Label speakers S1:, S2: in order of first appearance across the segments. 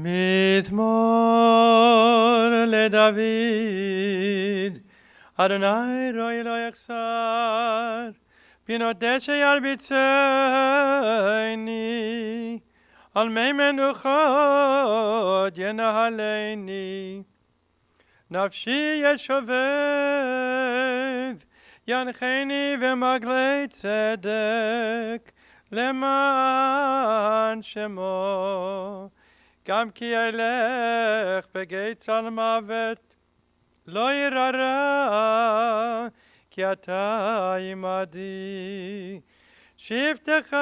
S1: מזמור לדוד, אדוני רואי לא יחסר, בינות דשא ירביצני, על מי מנוחות ינהלני. נפשי ישובב, ינחני במגלי צדק, למען שמו. גם כי אלך בגיא צל מוות, לא ירא רע, כי אתה עמדי. שבטך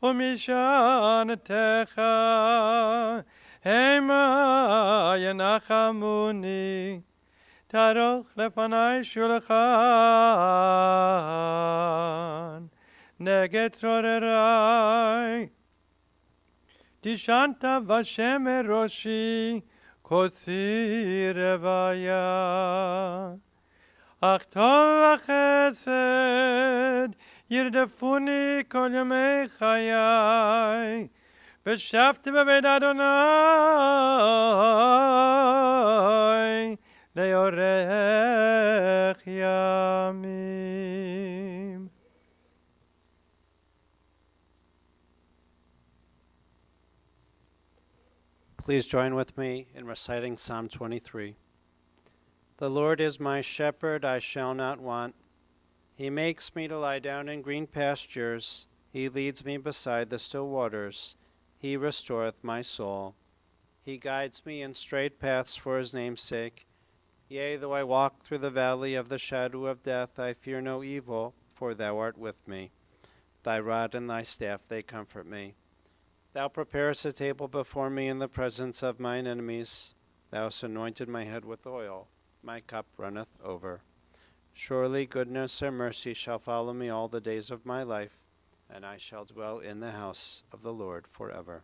S1: ומשענתך, המה ינחמוני. תערוך לפני שולחן נגד צורריי. תשענת בשם ראשי, קוצי רוויה. אך טוב וחסד ירדפוני כל ימי חיי, ושבתי בבית אדוני לאורך ימים.
S2: Please join with me in reciting Psalm 23. The Lord is my shepherd, I shall not want. He makes me to lie down in green pastures. He leads me beside the still waters. He restoreth my soul. He guides me in straight paths for his name's sake. Yea, though I walk through the valley of the shadow of death, I fear no evil, for thou art with me. Thy rod and thy staff, they comfort me. Thou preparest a table before me in the presence of mine enemies. Thou hast anointed my head with oil. My cup runneth over. Surely goodness and mercy shall follow me all the days of my life, and I shall dwell in the house of the Lord forever.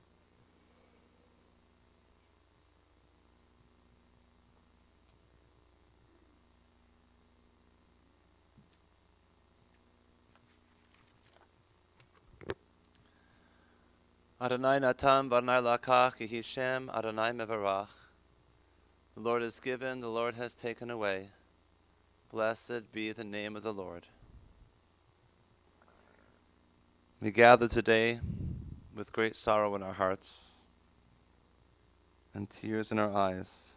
S3: Adonai Natan v'Adonai lakach, Yehi Shem Adonai mevarach. The Lord has given, the Lord has taken away. Blessed be the name of the Lord. We gather today with great sorrow in our hearts and tears in our eyes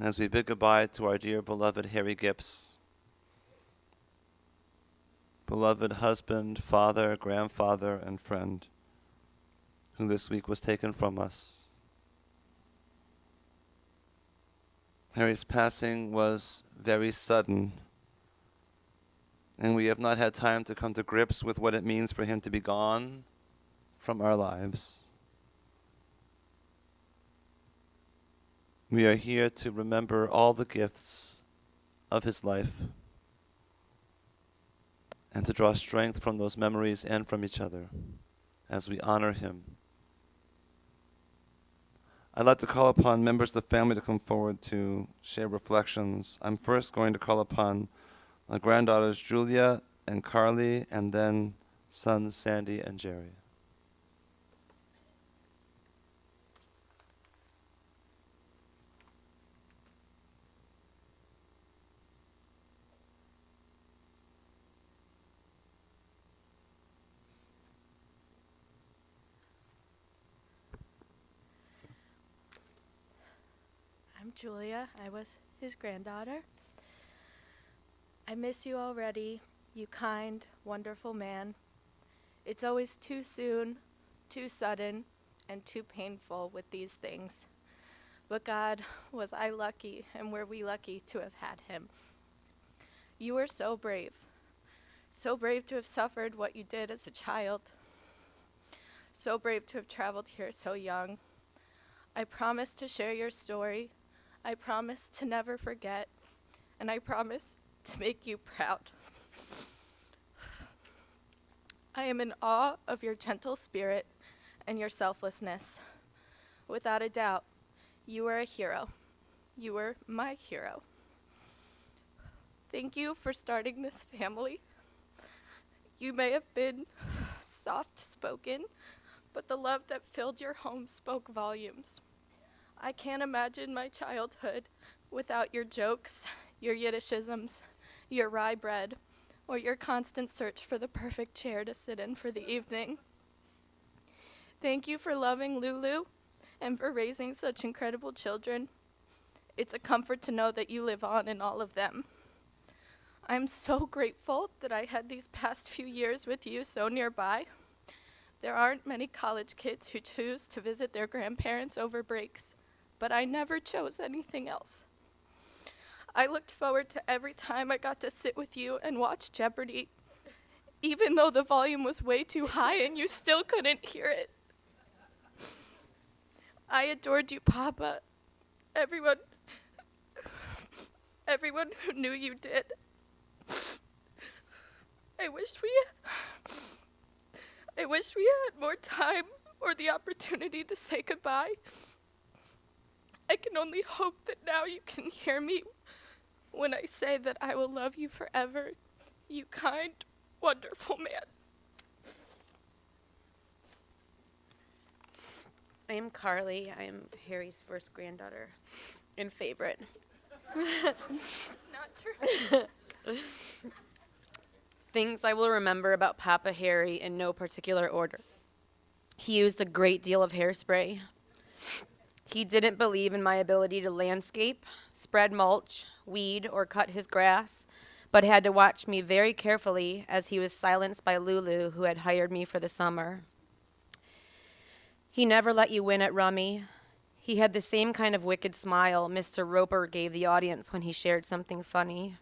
S3: as we bid goodbye to our dear beloved Harry Gips, beloved husband, father, grandfather, and friend, who this week was taken from us. Harry's passing was very sudden, and we have not had time to come to grips with what it means for him to be gone from our lives. We are here to remember all the gifts of his life and to draw strength from those memories and from each other as we honor him. I'd like to call upon members of the family to come forward to share reflections. I'm first going to call upon my granddaughters Julia and Carly, and then sons Sandy and Jerry.
S4: I'm Julia. I was his granddaughter. I miss you already, you kind, wonderful man. It's always too soon, too sudden, and too painful with these things. But God, was I lucky, and were we lucky to have had him. You were so brave to have suffered what you did as a child, so brave to have traveled here so young. I promise to share your story. I promise to never forget, and I promise to make you proud. I am in awe of your gentle spirit and your selflessness. Without a doubt, you are a hero. You were my hero. Thank you for starting this family. You may have been soft-spoken, but the love that filled your home spoke volumes. I can't imagine my childhood without your jokes, your Yiddishisms, your rye bread, or your constant search for the perfect chair to sit in for the evening. Thank you for loving Lulu and for raising such incredible children. It's a comfort to know that you live on in all of them. I'm so grateful that I had these past few years with you so nearby. There aren't many college kids who choose to visit their grandparents over breaks, but I never chose anything else. I looked forward to every time I got to sit with you and watch Jeopardy, even though the volume was way too high and you still couldn't hear it. I adored you, Papa. Everyone who knew you did. I wish we had more time or the opportunity to say goodbye. I can only hope that now you can hear me when I say that I will love you forever, you kind, wonderful man.
S5: I am Carly. I am Harry's first granddaughter and favorite.
S4: It's not true.
S5: Things I will remember about Papa Harry in no particular order. He used a great deal of hairspray. He didn't believe in my ability to landscape, spread mulch, weed, or cut his grass, but had to watch me very carefully as he was silenced by Lulu, who had hired me for the summer. He never let you win at rummy. He had the same kind of wicked smile Mr. Roper gave the audience when he shared something funny.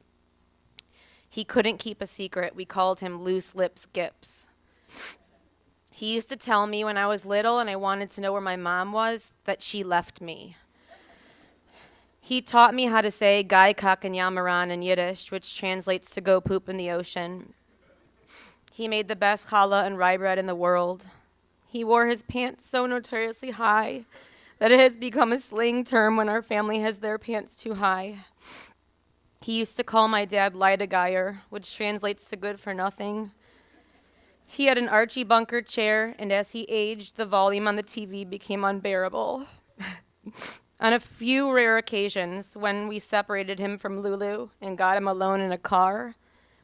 S5: He couldn't keep a secret. We called him Loose Lips Gips. He used to tell me when I was little and I wanted to know where my mom was, that she left me. He taught me how to say Gai Kak and Yamaran in Yiddish, which translates to go poop in the ocean. He made the best challah and rye bread in the world. He wore his pants so notoriously high that it has become a slang term when our family has their pants too high. He used to call my dad Leidegeier, which translates to good for nothing. He had an Archie Bunker chair, and as he aged, the volume on the TV became unbearable. On a few rare occasions, when we separated him from Lulu and got him alone in a car,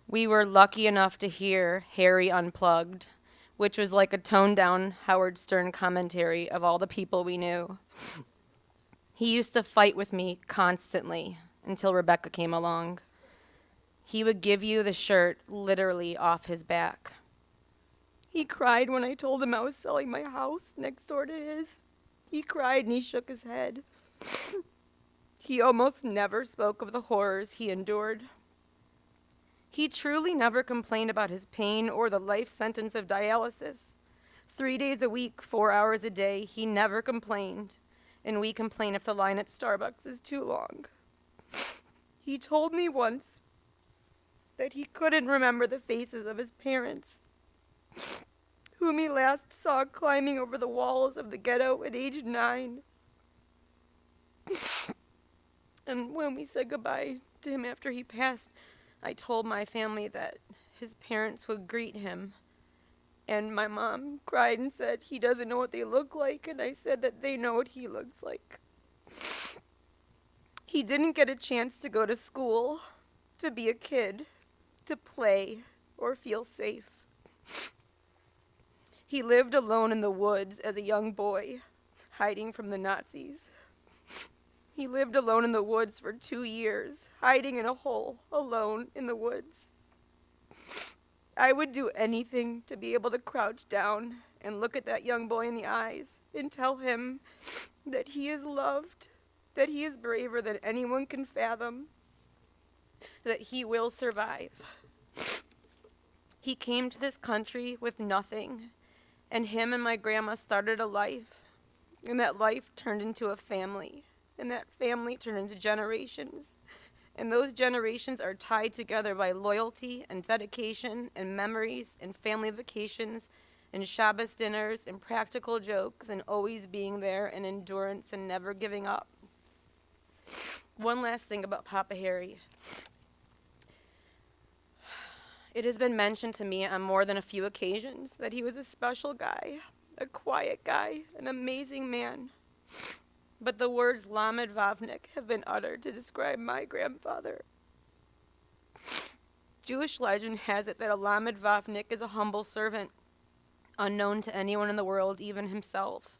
S5: we were lucky enough to hear Harry Unplugged, which was like a toned-down Howard Stern commentary of all the people we knew. He used to fight with me constantly until Rebecca came along. He would give you the shirt literally off his back. He cried when I told him I was selling my house next door to his. He cried and he shook his head. He almost never spoke of the horrors he endured. He truly never complained about his pain or the life sentence of dialysis. 3 days a week, 4 hours a day, he never complained. And we complain if the line at Starbucks is too long. He told me once that he couldn't remember the faces of his parents, whom he last saw climbing over the walls of the ghetto at age 9. And when we said goodbye to him after he passed, I told my family that his parents would greet him. And my mom cried and said he doesn't know what they look like, and I said that they know what he looks like. He didn't get a chance to go to school, to be a kid, to play, or feel safe. He lived alone in the woods as a young boy, hiding from the Nazis. He lived alone in the woods for 2 years, hiding in a hole, alone in the woods. I would do anything to be able to crouch down and look at that young boy in the eyes and tell him that he is loved, that he is braver than anyone can fathom, that he will survive. He came to this country with nothing, and him and my grandma started a life, and that life turned into a family, and that family turned into generations. And those generations are tied together by loyalty and dedication and memories and family vacations and Shabbos dinners and practical jokes and always being there and endurance and never giving up. One last thing about Papa Harry. It has been mentioned to me on more than a few occasions that he was a special guy, a quiet guy, an amazing man. But the words Lamed Vavnik have been uttered to describe my grandfather. Jewish legend has it that a Lamed Vavnik is a humble servant, unknown to anyone in the world, even himself.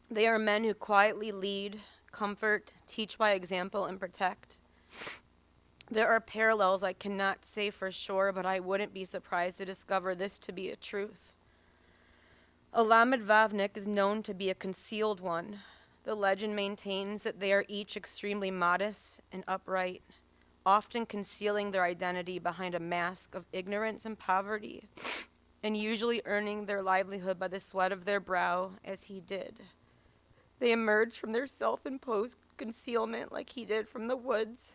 S5: They are men who quietly lead, comfort, teach by example, and protect. There are parallels I cannot say for sure, but I wouldn't be surprised to discover this to be a truth. A Lamed Vavnik is known to be a concealed one. The legend maintains that they are each extremely modest and upright, often concealing their identity behind a mask of ignorance and poverty, and usually earning their livelihood by the sweat of their brow, as he did. They emerge from their self-imposed concealment like he did from the woods,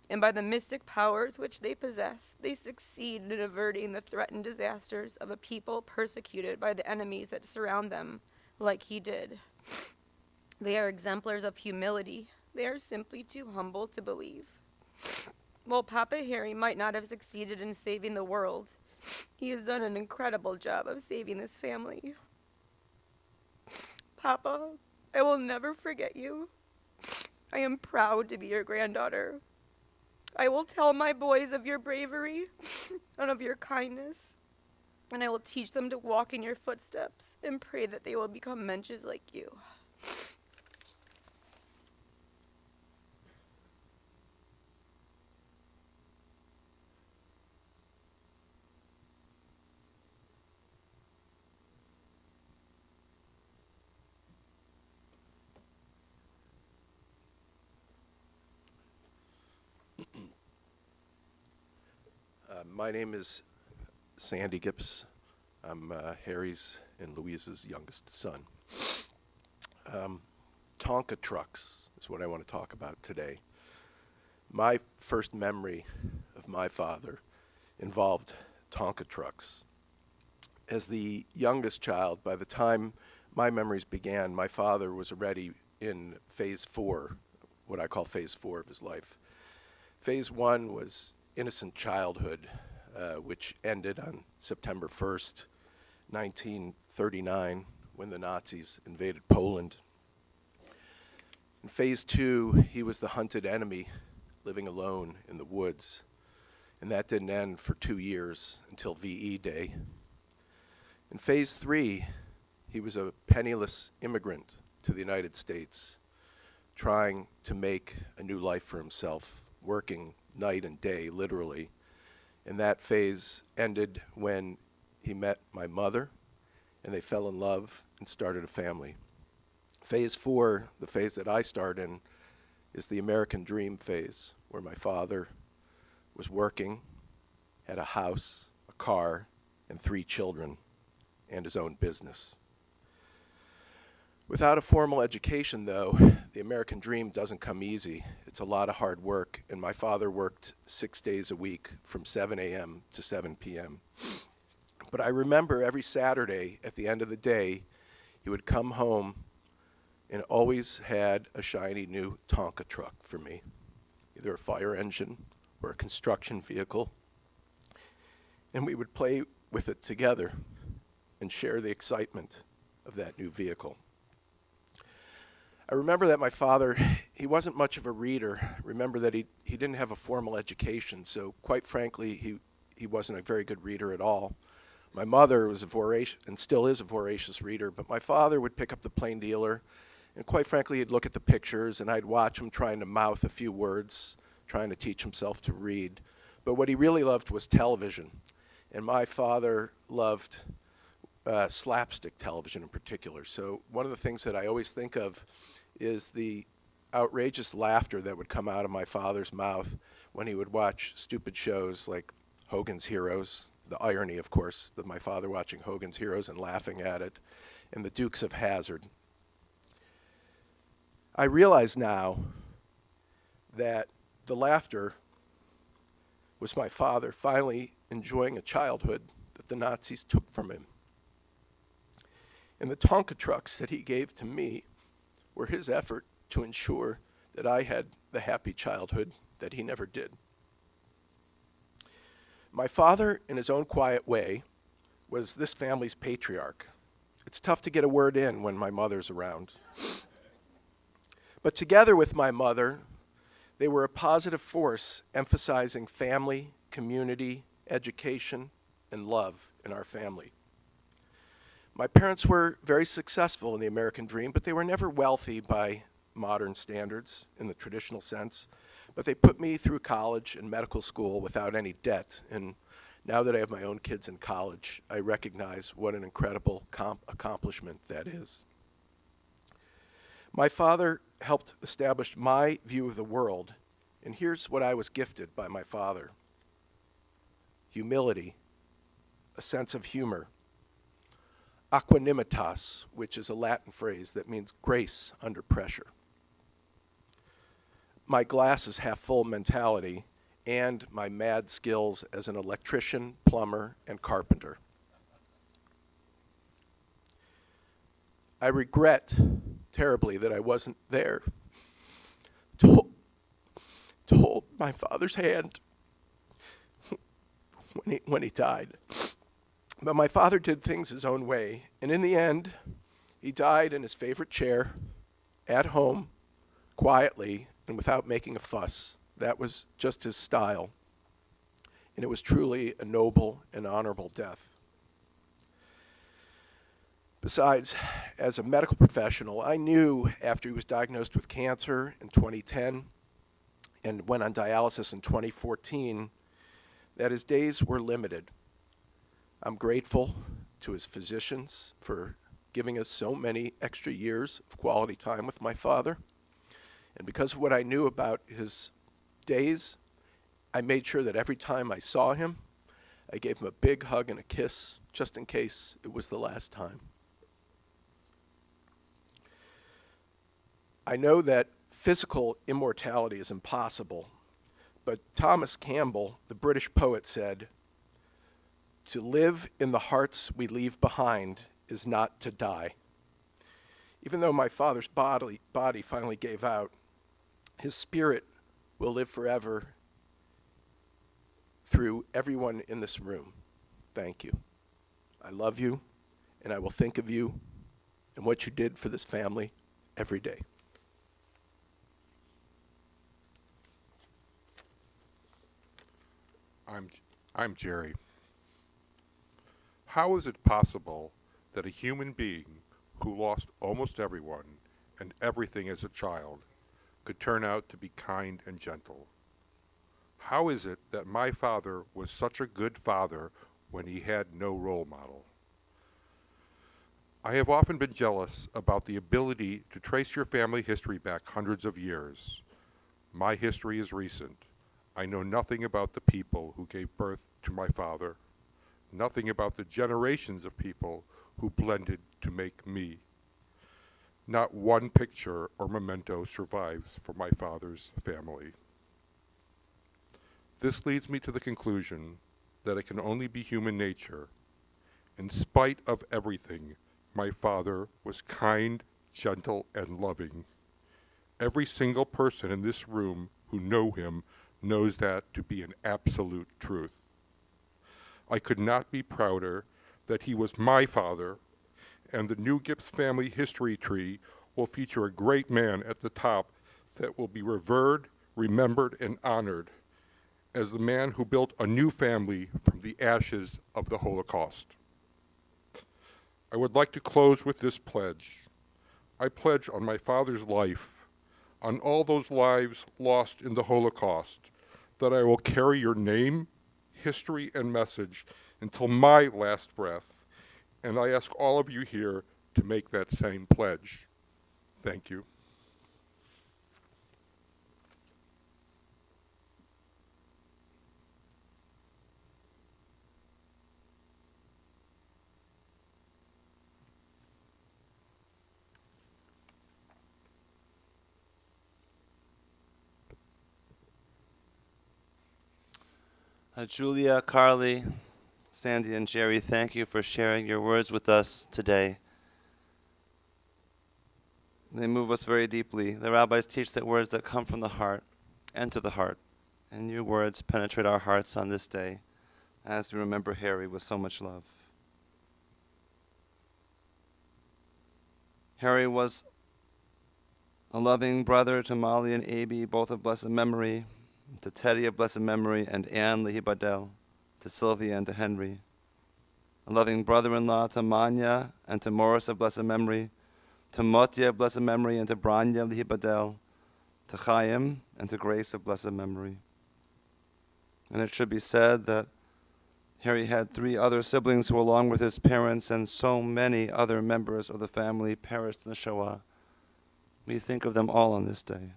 S5: and by the mystic powers which they possess, they succeed in averting the threatened disasters of a people persecuted by the enemies that surround them, like he did. They are exemplars of humility. They are simply too humble to believe. While Papa Harry might not have succeeded in saving the world, he has done an incredible job of saving this family. Papa, I will never forget you. I am proud to be your granddaughter. I will tell my boys of your bravery and of your kindness, and I will teach them to walk in your footsteps and pray that they will become mensches like you.
S6: My name is Sandy Gips. I'm Harry's and Louise's youngest son. Tonka trucks is what I want to talk about today. My first memory of my father involved Tonka trucks. As the youngest child, by the time my memories began, my father was already in phase 4, what I call phase 4 of his life. Phase 1 was innocent childhood, which ended on September 1st, 1939, when the Nazis invaded Poland. In phase 2, he was the hunted enemy, living alone in the woods. And that didn't end for 2 years until VE Day. In phase 3, he was a penniless immigrant to the United States, trying to make a new life for himself, working night and day, literally. And that phase ended when he met my mother, and they fell in love and started a family. Phase 4, the phase that I start in, is the American dream phase, where my father was working, had a house, a car, and 3 children, and his own business. Without a formal education, though, the American dream doesn't come easy. It's a lot of hard work, and my father worked 6 days a week from 7 a.m. to 7 p.m. But I remember every Saturday at the end of the day, he would come home and always had a shiny new Tonka truck for me, either a fire engine or a construction vehicle. And we would play with it together and share the excitement of that new vehicle. I remember that my father, he wasn't much of a reader. Remember that he didn't have a formal education, so quite frankly, he wasn't a very good reader at all. My mother was a voracious, and still is a voracious reader, but my father would pick up the Plain Dealer, and quite frankly, he'd look at the pictures, and I'd watch him trying to mouth a few words, trying to teach himself to read. But what he really loved was television, and my father loved slapstick television in particular. So one of the things that I always think of is the outrageous laughter that would come out of my father's mouth when he would watch stupid shows like Hogan's Heroes, the irony, of course, of my father watching Hogan's Heroes and laughing at it, and the Dukes of Hazzard. I realize now that the laughter was my father finally enjoying a childhood that the Nazis took from him. And the Tonka trucks that he gave to me were his effort to ensure that I had the happy childhood that he never did. My father, in his own quiet way, was this family's patriarch. It's tough to get a word in when my mother's around. But together with my mother, they were a positive force emphasizing family, community, education, and love in our family. My parents were very successful in the American dream, but they were never wealthy by modern standards in the traditional sense. But they put me through college and medical school without any debt. And now that I have my own kids in college, I recognize what an incredible accomplishment that is. My father helped establish my view of the world, and here's what I was gifted by my father: humility, a sense of humor, equanimitas, which is a Latin phrase that means grace under pressure, my glass is half full mentality, and my mad skills as an electrician, plumber, and carpenter. I regret terribly that I wasn't there to hold my father's hand when he died. But my father did things his own way, and in the end, he died in his favorite chair, at home, quietly, and without making a fuss. That was just his style, and it was truly a noble and honorable death. Besides, as a medical professional, I knew after he was diagnosed with cancer in 2010 and went on dialysis in 2014 that his days were limited. I'm grateful to his physicians for giving us so many extra years of quality time with my father. And because of what I knew about his days, I made sure that every time I saw him, I gave him a big hug and a kiss, just in case it was the last time. I know that physical immortality is impossible, but Thomas Campbell, the British poet, said, "To live in the hearts we leave behind is not to die." Even though my father's body finally gave out, his spirit will live forever through everyone in this room. Thank you. I love you, and I will think of you and what you did for this family every day.
S7: I'm Jerry. How is it possible that a human being who lost almost everyone and everything as a child could turn out to be kind and gentle? How is it that my father was such a good father when he had no role model? I have often been jealous about the ability to trace your family history back hundreds of years. My history is recent. I know nothing about the people who gave birth to my father, nothing about the generations of people who blended to make me. Not one picture or memento survives for my father's family. This leads me to the conclusion that it can only be human nature. In spite of everything, my father was kind, gentle, and loving. Every single person in this room who know him knows that to be an absolute truth. I could not be prouder that he was my father, and the new Gips family history tree will feature a great man at the top that will be revered, remembered, and honored as the man who built a new family from the ashes of the Holocaust. I would like to close with this pledge. I pledge on my father's life, on all those lives lost in the Holocaust, that I will carry your name, history, and message until my last breath, and I ask all of you here to make that same pledge. Thank you.
S3: Julia, Carly, Sandy, and Jerry, thank you for sharing your words with us today. They move us very deeply. The rabbis teach that words that come from the heart enter the heart, and your words penetrate our hearts on this day as we remember Harry with so much love. Harry was a loving brother to Molly and Abby, both of blessed memory, to Teddy of blessed memory, and Anne Leahy Badell, to Sylvia and to Henry. A loving brother-in-law to Manya and to Morris of blessed memory, to Motya of blessed memory, and to Branya Leahy Badell, to Chaim and to Grace of blessed memory. And it should be said that Harry had 3 other siblings who, along with his parents and so many other members of the family, perished in the Shoah. We think of them all on this day.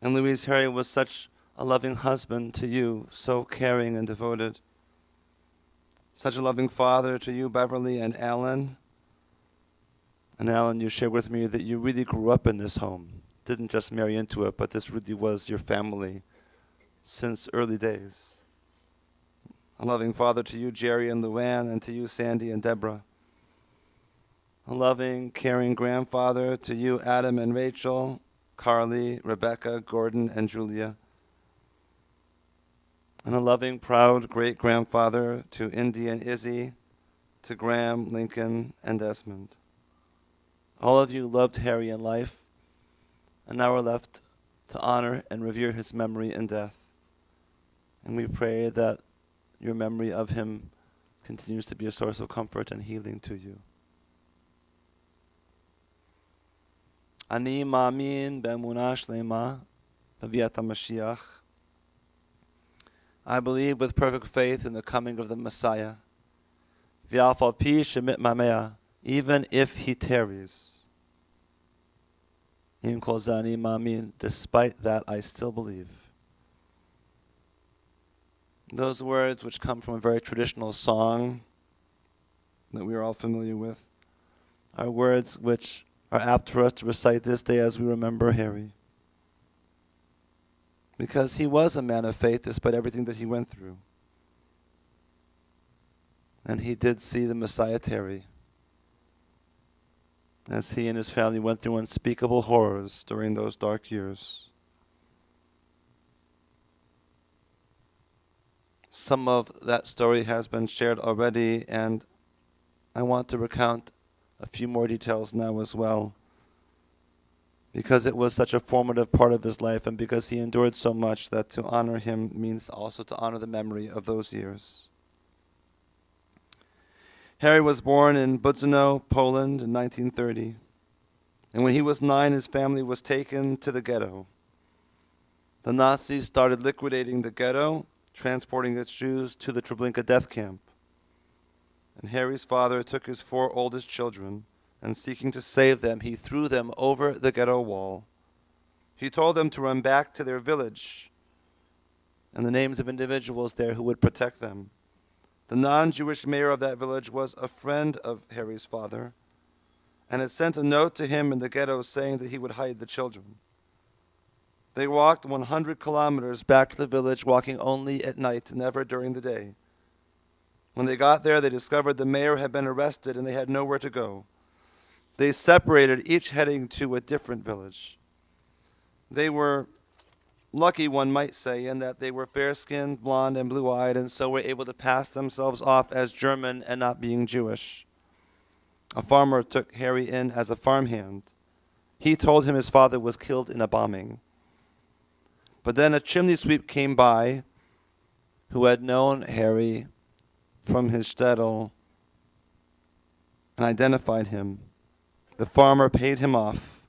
S3: And Louise, Harry was such a loving husband to you, so caring and devoted. Such a loving father to you, Beverly and Alan. And Alan, you shared with me that you really grew up in this home. Didn't just marry into it, but this really was your family since early days. A loving father to you, Jerry and Luann, and to you, Sandy and Deborah. A loving, caring grandfather to you, Adam and Rachel, Carly, Rebecca, Gordon, and Julia. And a loving, proud great-grandfather to Indy and Izzy, to Graham, Lincoln, and Desmond. All of you loved Harry in life, and now we're left to honor and revere his memory in death. And we pray that your memory of him continues to be a source of comfort and healing to you. Ani ma'amin be'emunah shlema b'viat HaMashiach. I believe with perfect faith in the coming of the Messiah. V'af al pi shemit mamea, even if he tarries. Im kol ze ani ma'amin, despite that I still believe. Those words, which come from a very traditional song that we are all familiar with, are words which are apt for us to recite this day as we remember Harry. Because he was a man of faith despite everything that he went through. And he did see the Messiah tarry, as he and his family went through unspeakable horrors during those dark years. Some of that story has been shared already, and I want to recount a few more details now as well, because it was such a formative part of his life and because he endured so much that to honor him means also to honor the memory of those years. Harry was born in Budzyno, Poland in 1930, and when he was 9, his family was taken to the ghetto. The Nazis started liquidating the ghetto, transporting its Jews to the Treblinka death camp. And Harry's father took his 4 oldest children, and seeking to save them, he threw them over the ghetto wall. He told them to run back to their village, and the names of individuals there who would protect them. The non-Jewish mayor of that village was a friend of Harry's father, and had sent a note to him in the ghetto saying that he would hide the children. They walked 100 kilometers back to the village, walking only at night, never during the day. When they got there, they discovered the mayor had been arrested and they had nowhere to go. They separated, each heading to a different village. They were lucky, one might say, in that they were fair-skinned, blonde, and blue-eyed, and so were able to pass themselves off as German and not being Jewish. A farmer took Harry in as a farmhand. He told him his father was killed in a bombing. But then a chimney sweep came by who had known Harry from his shtetl and identified him. The farmer paid him off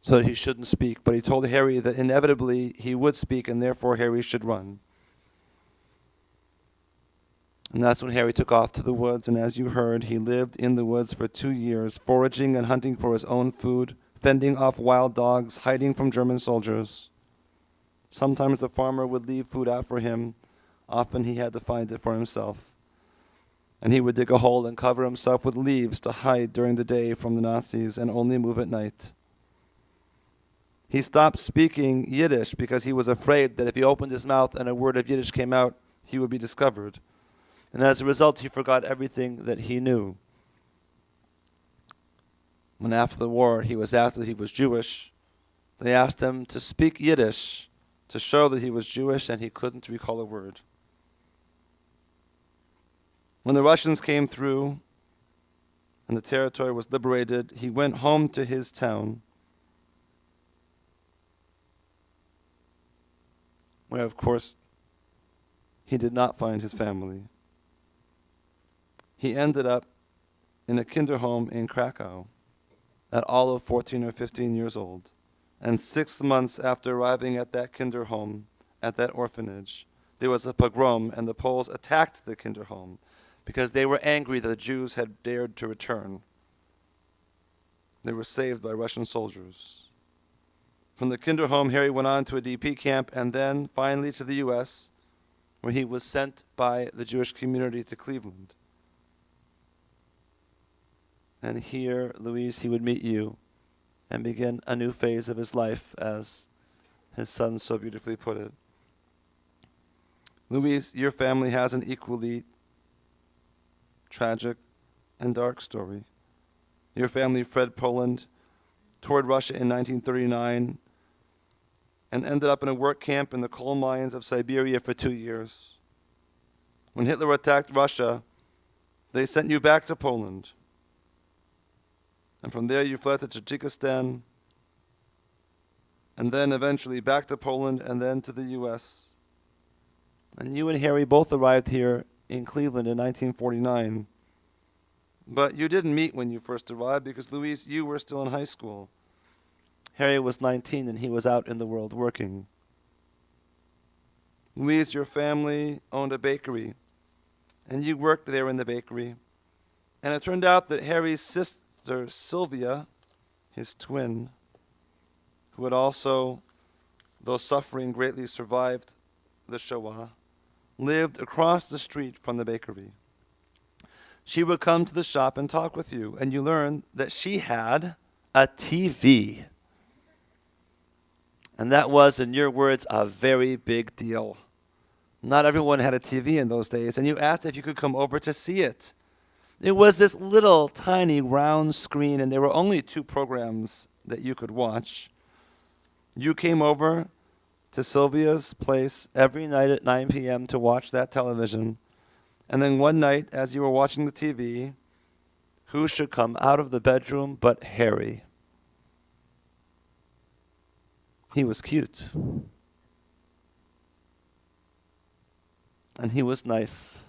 S3: so that he shouldn't speak, but he told Harry that inevitably he would speak and therefore Harry should run. And that's when Harry took off to the woods, and as you heard, he lived in the woods for 2 years, foraging and hunting for his own food, fending off wild dogs, hiding from German soldiers. Sometimes the farmer would leave food out for him. Often he had to find it for himself. And he would dig a hole and cover himself with leaves to hide during the day from the Nazis and only move at night. He stopped speaking Yiddish because he was afraid that if he opened his mouth and a word of Yiddish came out, he would be discovered. And as a result, he forgot everything that he knew. When after the war he was asked that he was Jewish, they asked him to speak Yiddish to show that he was Jewish, and he couldn't recall a word. When the Russians came through and the territory was liberated, he went home to his town, where, of course, he did not find his family. He ended up in a kinderhome in Krakow at all of 14 or 15 years old. And 6 months after arriving at that kinderhome, at that orphanage, there was a pogrom, and the Poles attacked the kinderhome because they were angry that the Jews had dared to return. They were saved by Russian soldiers. From the kinderhome, Harry went on to a DP camp and then finally to the U.S., where he was sent by the Jewish community to Cleveland. And here, Louise, he would meet you and begin a new phase of his life, as his son so beautifully put it. Louise, your family has an equally tragic and dark story. Your family fled Poland toward Russia in 1939 and ended up in a work camp in the coal mines of Siberia for 2 years. When Hitler attacked Russia, they sent you back to Poland. And from there you fled to Tajikistan, and then eventually back to Poland, and then to the U.S. And you and Harry both arrived here in Cleveland in 1949. But you didn't meet when you first arrived because, Louise, you were still in high school. Harry was 19 and he was out in the world working. Louise, your family owned a bakery, and you worked there in the bakery. And it turned out that Harry's sister, Sylvia, his twin, who had also, though suffering greatly, survived the Shoah, lived across the street from the bakery. She would come to the shop and talk with you, and you learned that she had a TV. And that was, in your words, a very big deal. Not everyone had a TV in those days, and you asked if you could come over to see it. It was this little tiny round screen, and there were only 2 programs that you could watch. You came over to Sylvia's place every night at 9 p.m. to watch that television. And then one night, as you were watching the TV, who should come out of the bedroom but Harry? He was cute. And he was nice.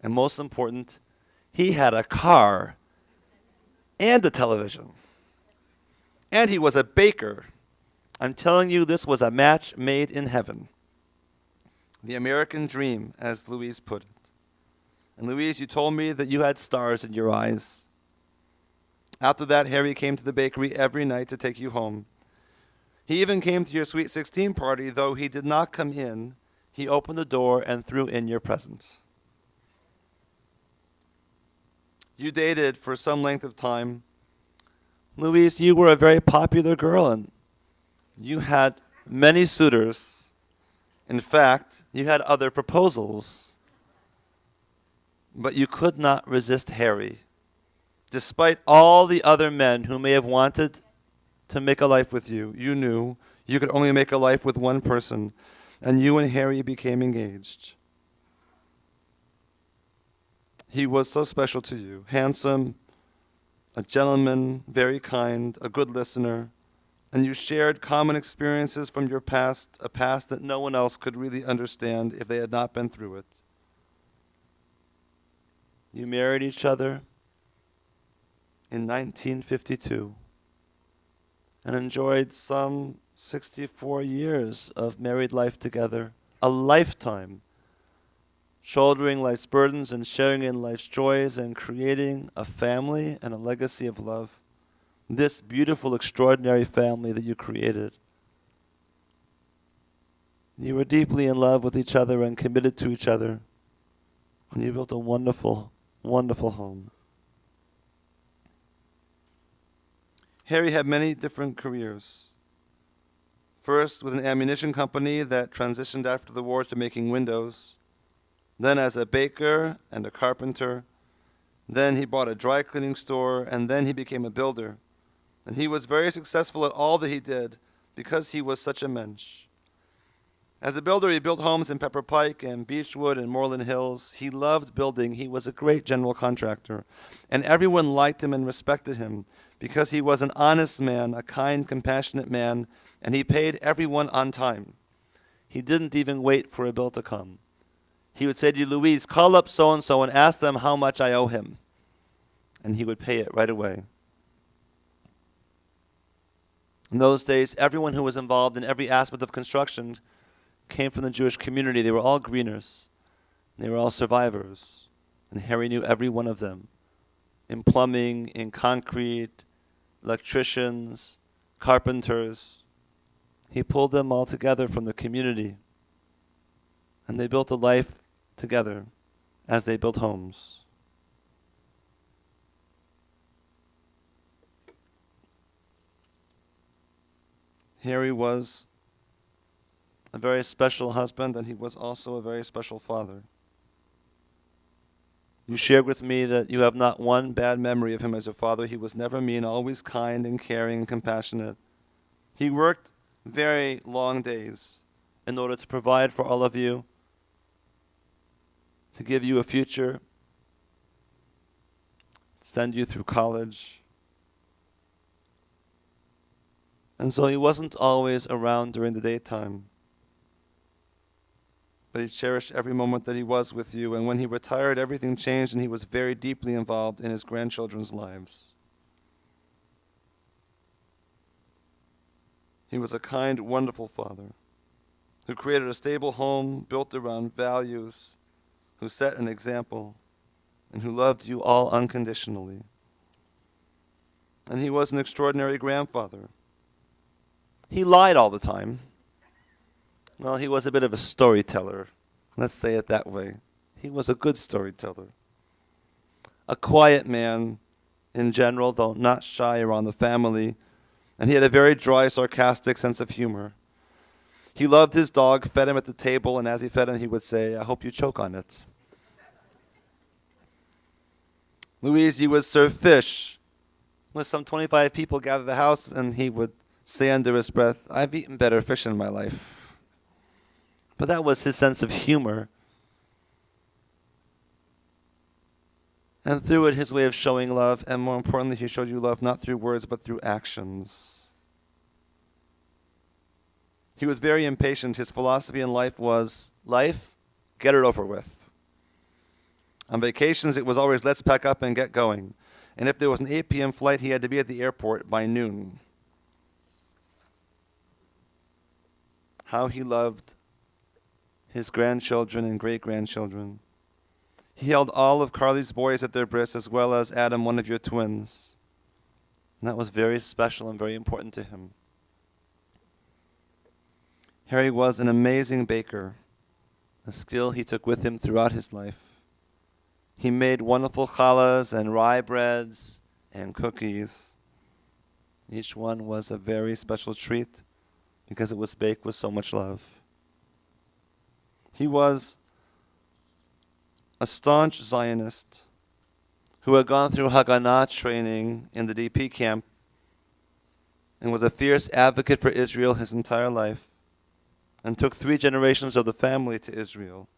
S3: And most important, he had a car and a television. And he was a baker. I'm telling you, this was a match made in heaven. The American dream, as Louise put it. And Louise, you told me that you had stars in your eyes. After that, Harry came to the bakery every night to take you home. He even came to your Sweet 16 party, though he did not come in. He opened the door and threw in your presents. You dated for some length of time. Louise, you were a very popular girl, and you had many suitors. In fact, you had other proposals. But you could not resist Harry, despite all the other men who may have wanted to make a life with you. You knew you could only make a life with one person, and you and Harry became engaged. He was so special to you, handsome, a gentleman, very kind, a good listener, and you shared common experiences from your past, a past that no one else could really understand if they had not been through it. You married each other in 1952 and enjoyed some 64 years of married life together, a lifetime, shouldering life's burdens and sharing in life's joys and creating a family and a legacy of love. This beautiful, extraordinary family that you created. You were deeply in love with each other and committed to each other, and you built a wonderful, wonderful home. Harry had many different careers. First with an ammunition company that transitioned after the war to making windows. Then as a baker and a carpenter. Then he bought a dry cleaning store, and then he became a builder. And he was very successful at all that he did because he was such a mensch. As a builder, he built homes in Pepper Pike and Beechwood and Moreland Hills. He loved building. He was a great general contractor. And everyone liked him and respected him because he was an honest man, a kind, compassionate man, and he paid everyone on time. He didn't even wait for a bill to come. He would say to you, Louise, call up so-and-so and ask them how much I owe him. And he would pay it right away. In those days, everyone who was involved in every aspect of construction came from the Jewish community. They were all greeners. They were all survivors. And Harry knew every one of them. In plumbing, in concrete, electricians, carpenters. He pulled them all together from the community. And they built a life together as they built homes. Harry was a very special husband, and he was also a very special father. You shared with me that you have not one bad memory of him as a father. He was never mean, always kind and caring and compassionate. He worked very long days in order to provide for all of you, to give you a future, send you through college. And so he wasn't always around during the daytime. But he cherished every moment that he was with you. And when he retired, everything changed, and he was very deeply involved in his grandchildren's lives. He was a kind, wonderful father who created a stable home built around values, who set an example, and who loved you all unconditionally. And he was an extraordinary grandfather. He lied all the time. Well, he was a bit of a storyteller. Let's say it that way. He was a good storyteller. A quiet man in general, though not shy around the family. And he had a very dry, sarcastic sense of humor. He loved his dog, fed him at the table, and as he fed him, he would say, I hope you choke on it. Louise, he would serve fish. With some 25 people gathered at the house, and he would say under his breath, I've eaten better fish in my life. But that was his sense of humor. And through it, his way of showing love, and more importantly, he showed you love not through words, but through actions. He was very impatient. His philosophy in life was, life, get it over with. On vacations, it was always, let's pack up and get going. And if there was an 8 p.m. flight, he had to be at the airport by noon. How he loved his grandchildren and great-grandchildren. He held all of Carly's boys at their breasts, as well as Adam, one of your twins. And that was very special and very important to him. Harry was an amazing baker, a skill he took with him throughout his life. He made wonderful challahs and rye breads and cookies. Each one was a very special treat because it was baked with so much love. He was a staunch Zionist who had gone through Haganah training in the DP camp and was a fierce advocate for Israel his entire life and took 3 generations of the family to Israel.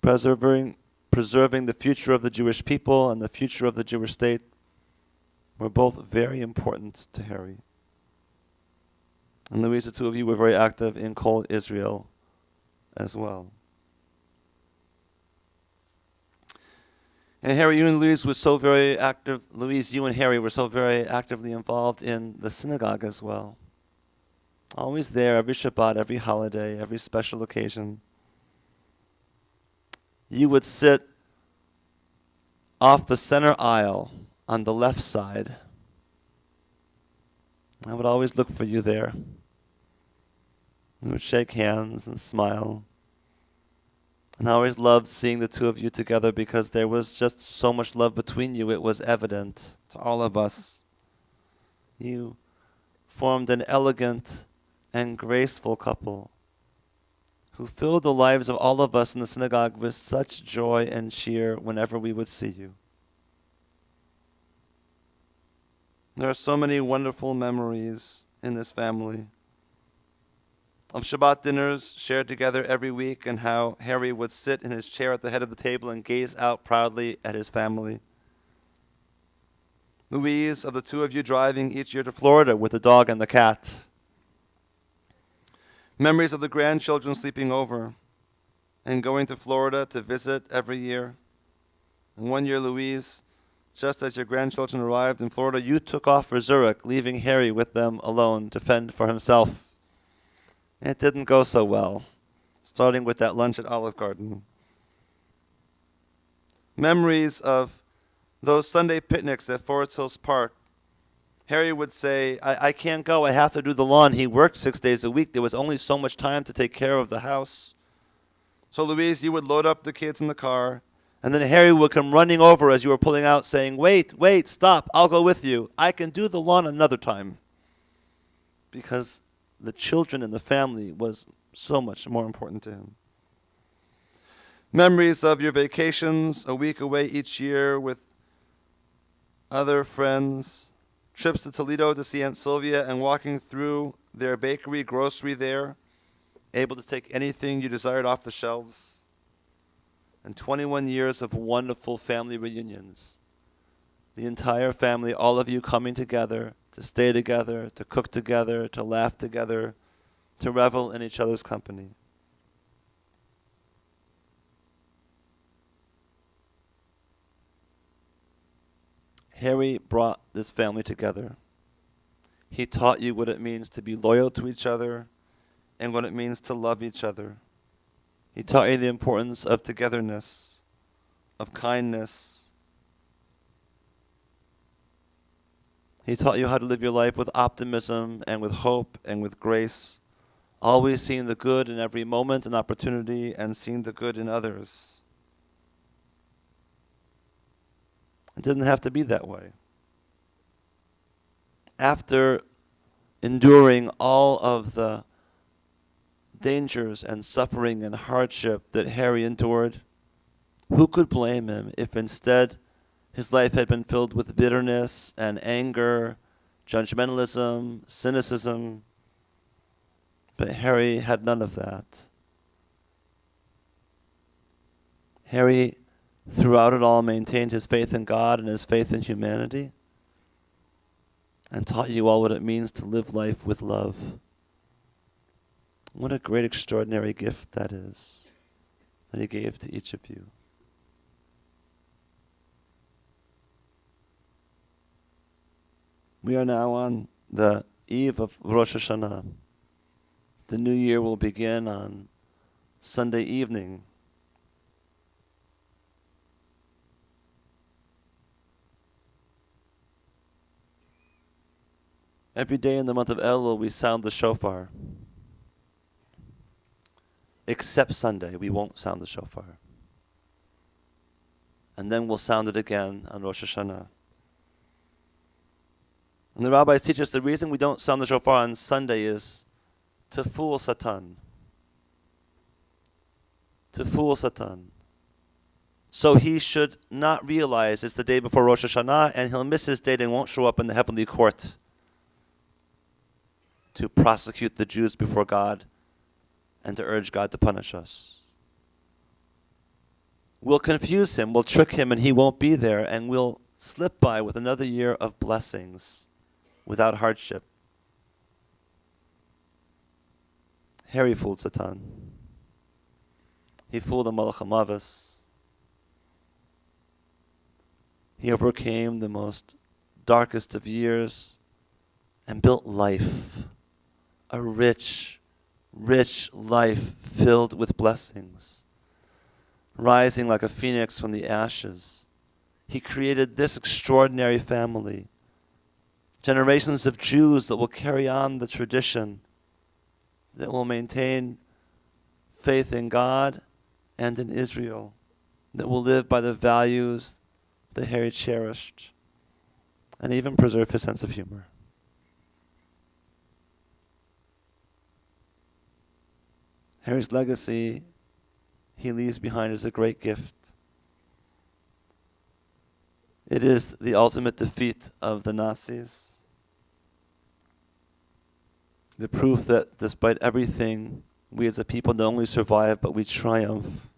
S3: Preserving the future of the Jewish people and the future of the Jewish state were both very important to Harry. And Louise, the two of you were very active in Kol Israel as well. And Harry, you and Louise were so very active. Louise, you and Harry were so very actively involved in the synagogue as well. Always there, every Shabbat, every holiday, every special occasion. You would sit off the center aisle on the left side. I would always look for you there. We would shake hands and smile. And I always loved seeing the two of you together because there was just so much love between you. It was evident to all of us. You formed an elegant and graceful couple who filled the lives of all of us in the synagogue with such joy and cheer whenever we would see you. There are so many wonderful memories in this family. Of Shabbat dinners shared together every week, and how Harry would sit in his chair at the head of the table and gaze out proudly at his family. Louise, of the two of you driving each year to Florida with the dog and the cat. Memories of the grandchildren sleeping over and going to Florida to visit every year. And one year, Louise, just as your grandchildren arrived in Florida, you took off for Zurich, leaving Harry with them alone to fend for himself. It didn't go so well, starting with that lunch at Olive Garden. Memories of those Sunday picnics at Forest Hills Park. Harry would say, I can't go, I have to do the lawn. He worked 6 days a week. There was only so much time to take care of the house. So Louise, you would load up the kids in the car, and then Harry would come running over as you were pulling out saying, wait, stop, I'll go with you. I can do the lawn another time. Because the children and the family was so much more important to him. Memories of your vacations, a week away each year with other friends, trips to Toledo to see Aunt Sylvia and walking through their bakery, grocery there, able to take anything you desired off the shelves, and 21 years of wonderful family reunions. The entire family, all of you coming together, to stay together, to cook together, to laugh together, to revel in each other's company. Harry brought this family together. He taught you what it means to be loyal to each other and what it means to love each other. He taught you the importance of togetherness, of kindness. He taught you how to live your life with optimism and with hope and with grace, always seeing the good in every moment and opportunity and seeing the good in others. It didn't have to be that way. After enduring all of the dangers and suffering and hardship that Harry endured, who could blame him if instead his life had been filled with bitterness and anger, judgmentalism, cynicism? But Harry had none of that. Harry, throughout it all, maintained his faith in God and his faith in humanity, and taught you all what it means to live life with love. What a great, extraordinary gift that is, that he gave to each of you. We are now on the eve of Rosh Hashanah. The new year will begin on Sunday evening. Every day in the month of Elul, we sound the shofar. Except Sunday, we won't sound the shofar. And then we'll sound it again on Rosh Hashanah. And the rabbis teach us the reason we don't sound the shofar on Sunday is to fool Satan. To fool Satan. So he should not realize it's the day before Rosh Hashanah, and he'll miss his date and won't show up in the heavenly court to prosecute the Jews before God and to urge God to punish us. We'll confuse him, we'll trick him, and he won't be there, and we'll slip by with another year of blessings without hardship. Harry fooled Satan. He fooled the Malach HaMavis. He overcame the most darkest of years and built life, a rich, rich life filled with blessings, rising like a phoenix from the ashes. He created this extraordinary family, generations of Jews that will carry on the tradition, that will maintain faith in God and in Israel, that will live by the values that Harry cherished, and even preserve his sense of humor. Harry's legacy he leaves behind is a great gift. It is the ultimate defeat of the Nazis. The proof that despite everything, we as a people not only survive, but we triumph.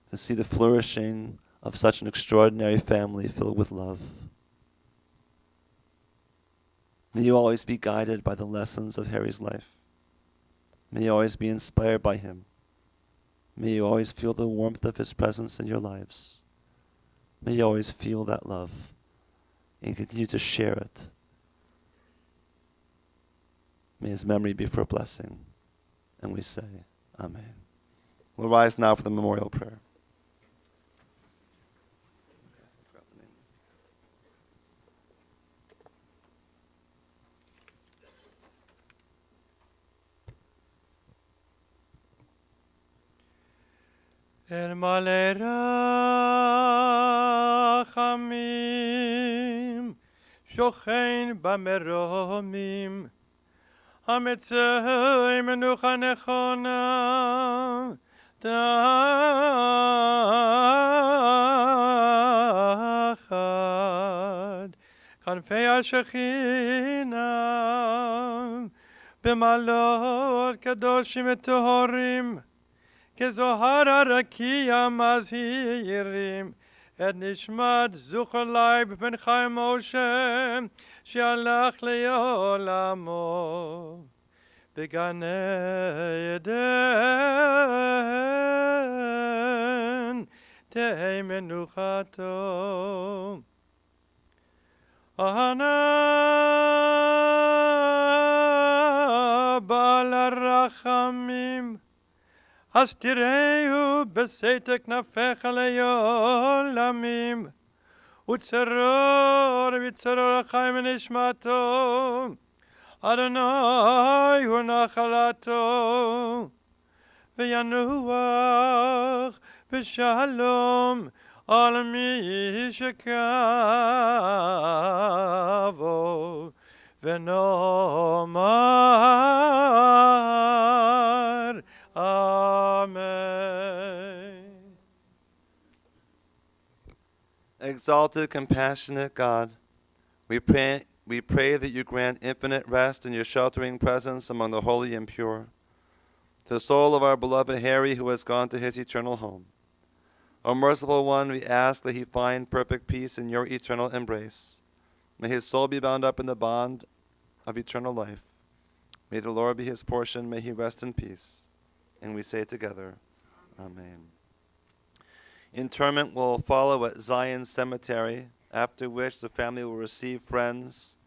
S3: To see the flourishing of such an extraordinary family filled with love. May you always be guided by the lessons of Harry's life. May you always be inspired by him. May you always feel the warmth of his presence in your lives. May you always feel that love and continue to share it. May his memory be for a blessing. And we say, Amen. We'll rise now for the memorial prayer.
S1: El male rachamim, shochein b'meromim, hametzei menucha nechona, tachad, kanfei השכינה, במעלות קדושים וטהורים, כזוהר הרקיע מזהירים את נשמת זוכר לייב בן חיים משה שהלך לעולמו בגן עדן תהי מנוחתו. אהנה בעל הרחמים אז תראהו בסתר כנפיך לעולמים, וצרור וצרור החיים ונשמתו, אדוני הוא נחלתו, וינוח בשלום על מי שקבו, ונאמר Amen.
S3: Exalted, compassionate God, we pray that you grant infinite rest in your sheltering presence among the holy and pure. To the soul of our beloved Harry, who has gone to his eternal home. O merciful one, we ask that he find perfect peace in your eternal embrace. May his soul be bound up in the bond of eternal life. May the Lord be his portion. May he rest in peace. And we say together, Amen. Interment will follow at Zion Cemetery, after which the family will receive friends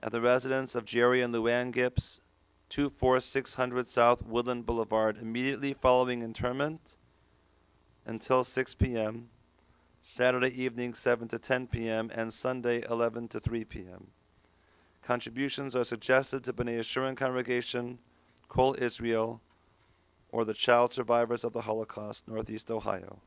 S3: at the residence of Jerry and Luann Gips, 24600 South Woodland Boulevard, immediately following interment until 6 p.m., Saturday evening 7 to 10 p.m., and Sunday 11 to 3 p.m. Contributions are suggested to B'nai Yeshurun Congregation, Kol Israel, or the Child Survivors of the Holocaust, Northeast Ohio.